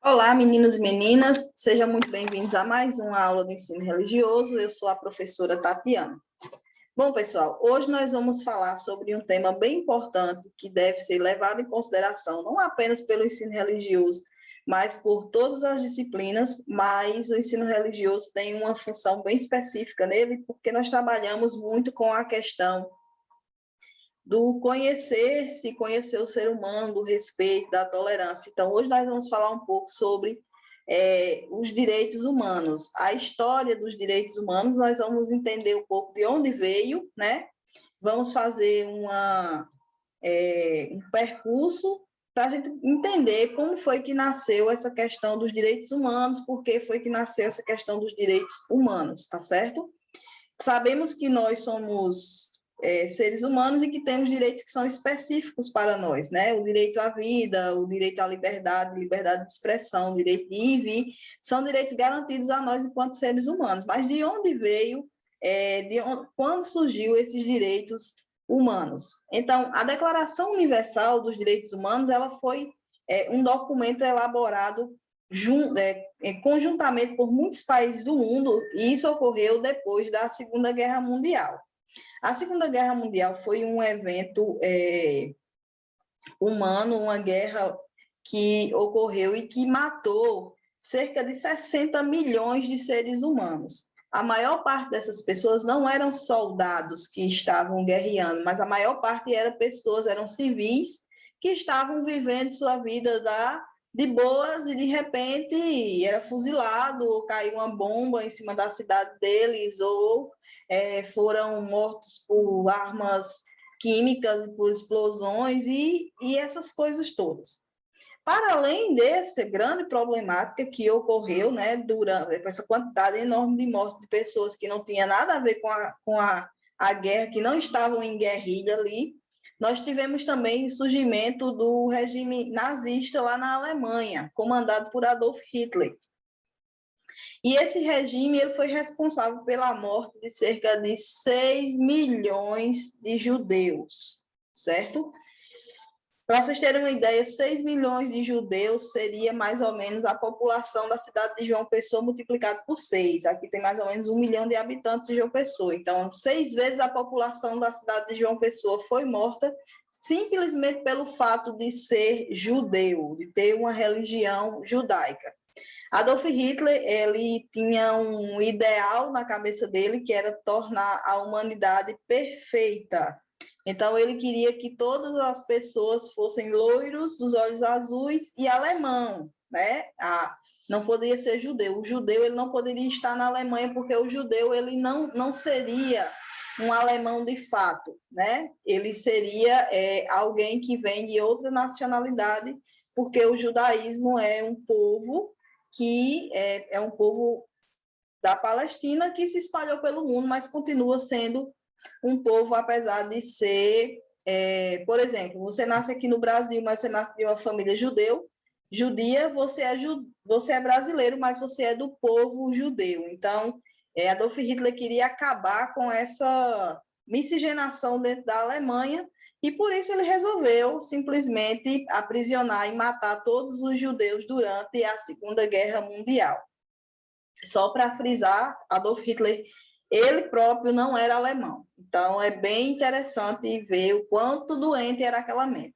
Olá, meninos e meninas, sejam muito bem-vindos a mais uma aula de ensino religioso. Eu sou a professora Tatiana. Bom, pessoal, hoje nós vamos falar sobre um tema bem importante que deve ser levado em consideração não apenas pelo ensino religioso, mas por todas as disciplinas, mas o ensino religioso tem uma função bem específica nele, porque nós trabalhamos muito com a questão do conhecer-se, conhecer o ser humano, do respeito, da tolerância. Então, hoje nós vamos falar um pouco sobre os direitos humanos. A história dos direitos humanos, nós vamos entender um pouco de onde veio, né? Vamos fazer um percurso para a gente entender como foi que nasceu essa questão dos direitos humanos, por que foi que nasceu essa questão dos direitos humanos, tá certo? Sabemos que nós somos seres humanos e que temos direitos que são específicos para nós, né? O direito à vida, o direito à liberdade, liberdade de expressão, o direito de ir e vir, são direitos garantidos a nós enquanto seres humanos. Mas de onde veio, quando surgiu esses direitos humanos? Então, a Declaração Universal dos Direitos Humanos, ela foi um documento elaborado conjuntamente por muitos países do mundo, e isso ocorreu depois da Segunda Guerra Mundial. A Segunda Guerra Mundial foi um evento humano, uma guerra que ocorreu e que matou cerca de 60 milhões de seres humanos. A maior parte dessas pessoas não eram soldados que estavam guerreando, mas a maior parte eram civis que estavam vivendo sua vida de boas e de repente era fuzilado ou caiu uma bomba em cima da cidade deles ou foram mortos por armas químicas, por explosões e essas coisas todas. Para além dessa grande problemática que ocorreu, né, durante essa quantidade enorme de mortes de pessoas que não tinha nada a ver com a guerra, que não estavam em guerrilha ali, nós tivemos também o surgimento do regime nazista lá na Alemanha, comandado por Adolf Hitler. E esse regime ele foi responsável pela morte de cerca de 6 milhões de judeus, certo? Para vocês terem uma ideia, 6 milhões de judeus seria mais ou menos a população da cidade de João Pessoa multiplicado por 6. Aqui tem mais ou menos 1 milhão de habitantes de João Pessoa. Então, 6 vezes a população da cidade de João Pessoa foi morta simplesmente pelo fato de ser judeu, de ter uma religião judaica. Adolf Hitler, ele tinha um ideal na cabeça dele, que era tornar a humanidade perfeita. Então, ele queria que todas as pessoas fossem loiros, dos olhos azuis e alemão, né? Não poderia ser judeu. O judeu ele não poderia estar na Alemanha, porque o judeu ele não seria um alemão de fato, né? Ele seria alguém que vem de outra nacionalidade, porque o judaísmo é um povo que é um povo da Palestina que se espalhou pelo mundo, mas continua sendo um povo, apesar de ser, por exemplo, você nasce aqui no Brasil, mas você nasce de uma família judia, você é brasileiro, mas você é do povo judeu. Então, Adolf Hitler queria acabar com essa miscigenação dentro da Alemanha, e por isso ele resolveu simplesmente aprisionar e matar todos os judeus durante a Segunda Guerra Mundial. Só para frisar, Adolf Hitler, ele próprio não era alemão. Então, é bem interessante ver o quanto doente era aquela mente.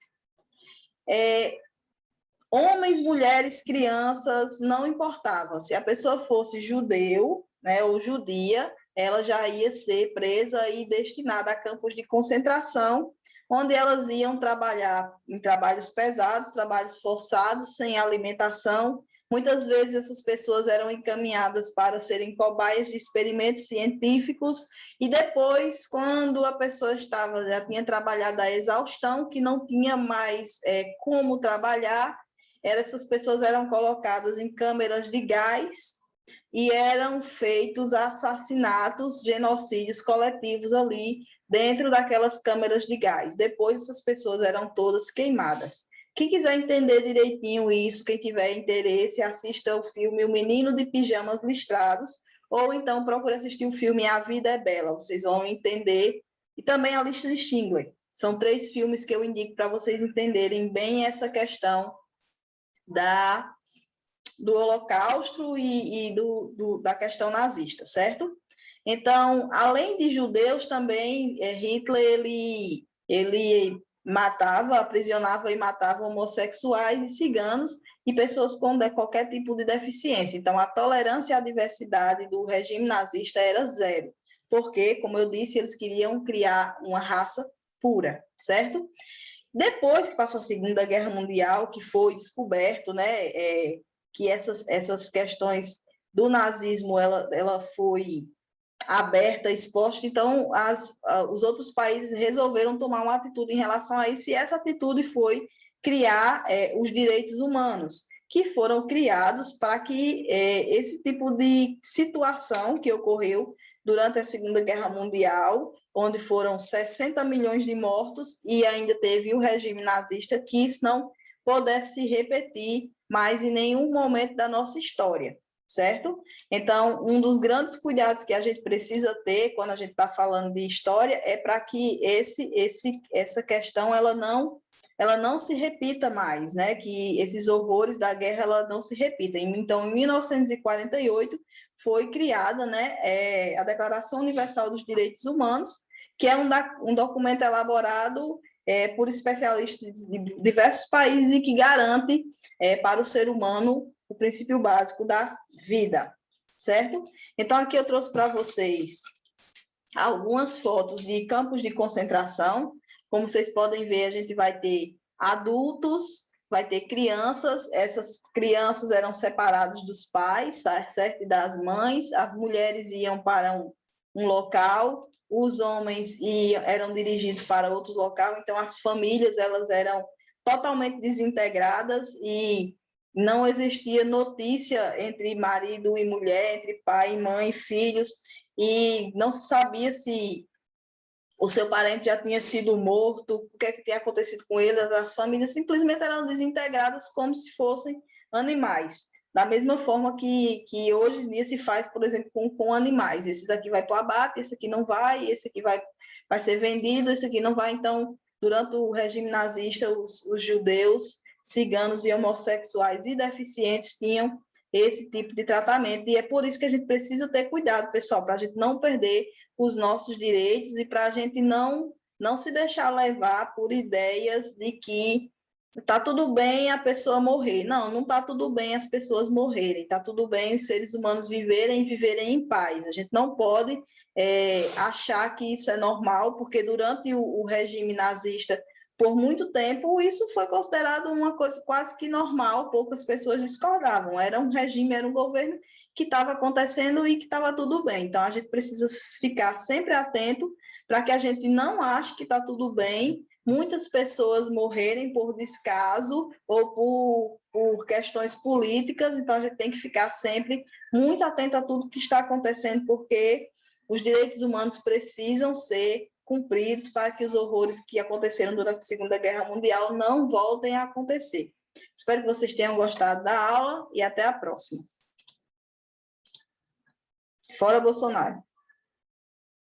Homens, mulheres, crianças, não importava. Se a pessoa fosse judeu, né, ou judia, ela já ia ser presa e destinada a campos de concentração, onde elas iam trabalhar em trabalhos pesados, trabalhos forçados, sem alimentação. Muitas vezes essas pessoas eram encaminhadas para serem cobaias de experimentos científicos e depois, quando a pessoa já tinha trabalhado a exaustão, que não tinha mais como trabalhar, essas pessoas eram colocadas em câmeras de gás e eram feitos assassinatos, genocídios coletivos ali dentro daquelas câmeras de gás. Depois essas pessoas eram todas queimadas. Quem quiser entender direitinho isso, quem tiver interesse, assista o filme O Menino de Pijamas Listrados, ou então procure assistir o filme A Vida é Bela, vocês vão entender. E também A Lista de Schindler. São 3 filmes que eu indico para vocês entenderem bem essa questão do Holocausto e da questão nazista, certo? Então, além de judeus, também Hitler ele matava, aprisionava e matava homossexuais e ciganos e pessoas com qualquer tipo de deficiência. Então, a tolerância à diversidade do regime nazista era zero, porque, como eu disse, eles queriam criar uma raça pura, certo? Depois que passou a Segunda Guerra Mundial, que foi descoberto, né, que essas questões do nazismo ela foi aberta, exposta, então os outros países resolveram tomar uma atitude em relação a isso, e essa atitude foi criar os direitos humanos, que foram criados para que esse tipo de situação que ocorreu durante a Segunda Guerra Mundial, onde foram 60 milhões de mortos, e ainda teve o regime nazista, que isso não pudesse se repetir mais em nenhum momento da nossa história, certo? Então, um dos grandes cuidados que a gente precisa ter quando a gente está falando de história é para que essa questão ela não se repita mais, né? Que esses horrores da guerra ela não se repitam. Então, em 1948 foi criada, né, a Declaração Universal dos Direitos Humanos, que é um documento elaborado por especialistas de diversos países e que garante para o ser humano o princípio básico da vida, certo? Então, aqui eu trouxe para vocês algumas fotos de campos de concentração. Como vocês podem ver, a gente vai ter adultos, vai ter crianças. Essas crianças eram separadas dos pais, certo? E das mães. As mulheres iam para um local, os homens eram dirigidos para outro local. Então, as famílias elas eram totalmente desintegradas e não existia notícia entre marido e mulher, entre pai e mãe, filhos, e não se sabia se o seu parente já tinha sido morto, o que é que tinha acontecido com ele. As famílias simplesmente eram desintegradas como se fossem animais. Da mesma forma que hoje em dia se faz, por exemplo, com animais. Esse aqui vai para o abate, esse aqui não vai, esse aqui vai ser vendido, esse aqui não vai. Então, durante o regime nazista, os judeus, ciganos e homossexuais e deficientes tinham esse tipo de tratamento. E é por isso que a gente precisa ter cuidado, pessoal, para a gente não perder os nossos direitos e para a gente não se deixar levar por ideias de que está tudo bem a pessoa morrer. Não, não está tudo bem as pessoas morrerem, está tudo bem os seres humanos viverem em paz. A gente não pode achar que isso é normal, porque durante o regime nazista, por muito tempo, isso foi considerado uma coisa quase que normal, poucas pessoas discordavam. Era um regime, era um governo que estava acontecendo e que estava tudo bem. Então, a gente precisa ficar sempre atento para que a gente não ache que está tudo bem muitas pessoas morrerem por descaso ou por questões políticas. Então, a gente tem que ficar sempre muito atento a tudo que está acontecendo, porque os direitos humanos precisam ser cumpridos para que os horrores que aconteceram durante a Segunda Guerra Mundial não voltem a acontecer. Espero que vocês tenham gostado da aula e até a próxima. Fora Bolsonaro!